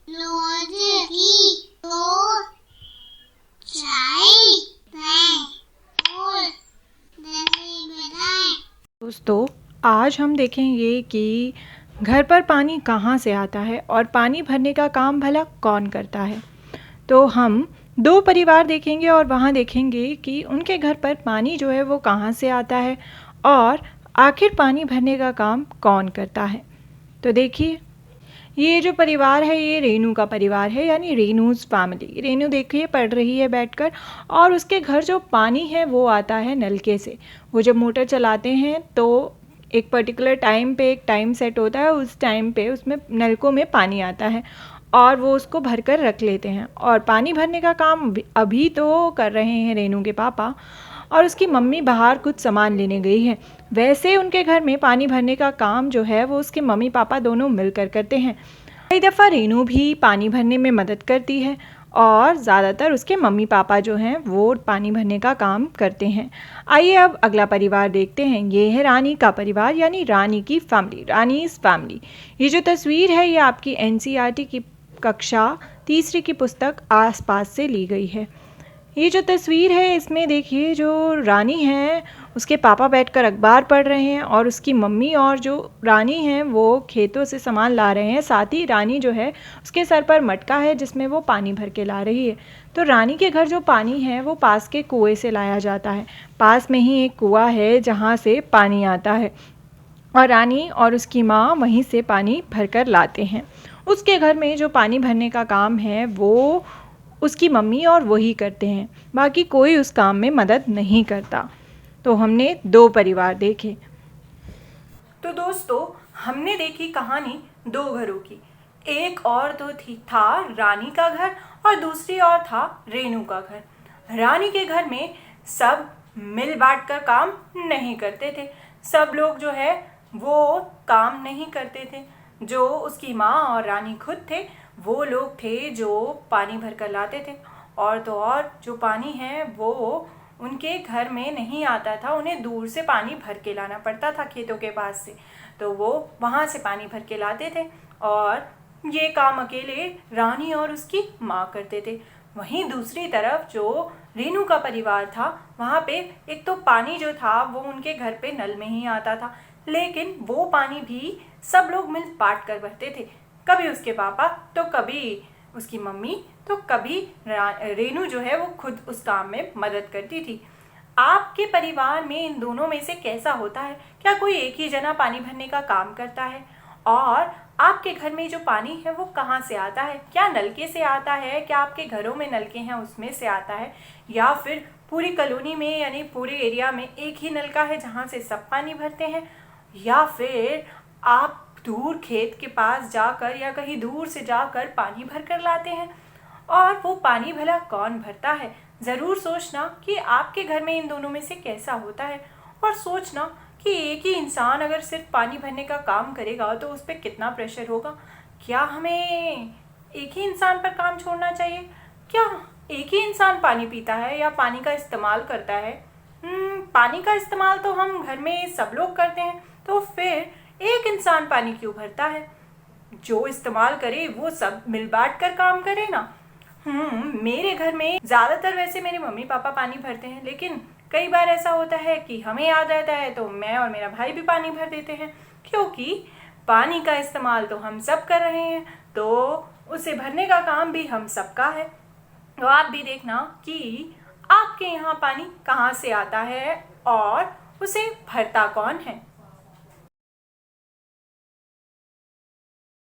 रोटी दो चाय और दही बनाए। दोस्तों, आज हम देखेंगे कि घर पर पानी कहाँ से आता है और पानी भरने का काम भला कौन करता है। तो हम दो परिवार देखेंगे और वहाँ देखेंगे कि उनके घर पर पानी जो है वो कहाँ से आता है और आखिर पानी भरने का काम कौन करता है। तो देखिए, ये जो परिवार है ये रेनू का परिवार है, यानी रेनूज़ फैमिली। रेनू देखिए पढ़ रही है बैठकर, और उसके घर जो पानी है वो आता है नलके से। वो जब मोटर चलाते हैं तो एक पर्टिकुलर टाइम पे एक टाइम सेट होता है, उस टाइम पे उसमें नलकों में पानी आता है और वो उसको भर कर रख लेते हैं। और पानी भरने का काम अभी तो कर रहे हैं रेनू के पापा, और उसकी मम्मी बाहर कुछ सामान लेने गई है। वैसे उनके घर में पानी भरने का काम जो है वो उसके मम्मी पापा दोनों मिलकर करते हैं। कई दफ़ा रेनू भी पानी भरने में मदद करती है और ज़्यादातर उसके मम्मी पापा जो हैं वो पानी भरने का काम करते हैं। आइए अब अगला परिवार देखते हैं। ये है रानी का परिवार, यानी रानी की फैमिली, रानीज़ फैमिली। ये जो तस्वीर है ये आपकी एनसीईआरटी की कक्षा तीसरी की पुस्तक आसपास से ली गई है। ये जो तस्वीर है इसमें देखिए जो रानी है उसके पापा बैठकर अखबार पढ़ रहे हैं और उसकी मम्मी और जो रानी हैं वो खेतों से सामान ला रहे हैं। साथ ही रानी जो है उसके सर पर मटका है जिसमें वो पानी भर के ला रही है। तो रानी के घर जो पानी है वो पास के कुएं से लाया जाता है। पास में ही एक कुआं है जहाँ से पानी आता है और रानी और उसकी माँ वहीं से पानी भरकर लाते हैं। उसके घर में जो पानी भरने का काम है वो उसकी मम्मी और वही करते हैं, बाकी कोई उस काम में मदद नहीं करता। तो हमने दो परिवार देखे। तो दोस्तों, हमने देखी कहानी दो घरों की। एक और तो था रानी का घर और दूसरी और था रेनू का घर। रानी के घर में सब मिल बांट कर काम नहीं करते थे। सब लोग जो है वो काम नहीं करते थे। जो उसकी माँ और रानी खुद थे वो लोग थे जो पानी भर कर लाते थे। और तो और जो पानी है वो उनके घर में नहीं आता था, उन्हें दूर से पानी भर के लाना पड़ता था खेतों के पास से। तो वो वहाँ से पानी भर के लाते थे और ये काम अकेले रानी और उसकी माँ करते थे। वहीं दूसरी तरफ जो रेनू का परिवार था वहाँ पे एक तो पानी जो था वो उनके घर पे नल में ही आता था, लेकिन वो पानी भी सब लोग मिल बांट कर भरते थे। कभी उसके पापा तो कभी उसकी मम्मी तो कभी रेनू जो है वो खुद उस काम में मदद करती थी। आपके परिवार में इन दोनों में से कैसा होता है? क्या कोई एक ही जना पानी भरने का काम करता है? और आपके घर में जो पानी है वो कहाँ से आता है? क्या नलके से आता है? क्या आपके घरों में नलके हैं उसमें से आता है, या फिर पूरी कॉलोनी में यानी पूरे एरिया में एक ही नलका है जहाँ से सब पानी भरते हैं, या फिर आप दूर खेत के पास जाकर या कहीं दूर से जाकर पानी भर कर लाते हैं? और वो पानी भला कौन भरता है? ज़रूर सोचना कि आपके घर में इन दोनों में से कैसा होता है, और सोचना कि एक ही इंसान अगर सिर्फ पानी भरने का काम करेगा तो उस पर कितना प्रेशर होगा। क्या हमें एक ही इंसान पर काम छोड़ना चाहिए? क्या एक ही इंसान पानी पीता है या पानी का इस्तेमाल करता है? पानी का इस्तेमाल तो हम घर में सब लोग करते हैं, तो फिर एक इंसान पानी क्यों भरता है? जो इस्तेमाल करे वो सब मिल बांट कर काम करे ना। मेरे घर में ज़्यादातर वैसे मेरे मम्मी पापा पानी भरते हैं, लेकिन कई बार ऐसा होता है कि हमें याद रहता है तो मैं और मेरा भाई भी पानी भर देते हैं, क्योंकि पानी का इस्तेमाल तो हम सब कर रहे हैं, तो उसे भरने का काम भी हम सबका है। तो आप भी देखना कि आपके यहाँ पानी कहाँ से आता है और उसे भरता कौन है।